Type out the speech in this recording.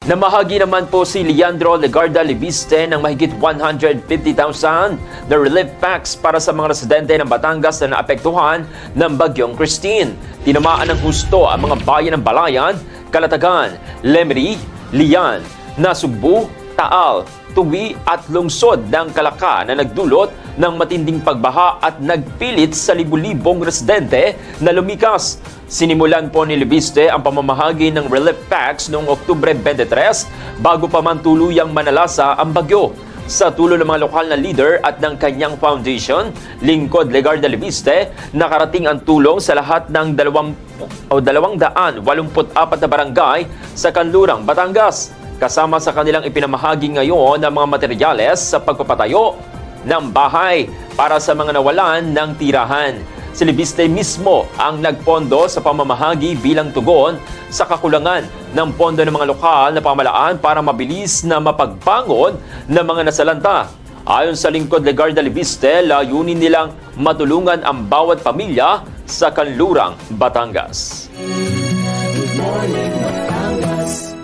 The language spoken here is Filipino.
Namahagi naman po si Leandro Legarda Libiste ng mahigit 150,000 na relief packs para sa mga residente ng Batangas na naapektuhan ng Bagyong Christine. Tinamaan ng husto ang mga bayan ng Balayan, Calatagan, Lemery, Lian, Nasugbu, Taal, Tuwi at lungsod ng Calaca na nagdulot ng matinding pagbaha at nagpilit sa libu-libong residente na lumikas. Sinimulan po ni Libiste ang pamamahagi ng relief packs noong Oktubre 23 bago pa man tuluyang manalasa ang bagyo. Sa tulong ng mga lokal na leader at ng kanyang foundation, Lingkod Legarda Libiste, nakarating ang tulong sa lahat ng 284 na barangay sa Kanlurang, Batangas. Kasama sa kanilang ipinamahagi ngayon ng mga materyales sa pagpapatayo ng bahay para sa mga nawalan ng tirahan. Si Libiste mismo ang nagpondo sa pamamahagi bilang tugon sa kakulangan ng pondo ng mga lokal na pamahalaan para mabilis na mapagbangon ng mga nasalanta. Ayon sa Lingkod Legarda Libiste, layunin nilang matulungan ang bawat pamilya sa Kanlurang, Batangas. Good morning, Batangas.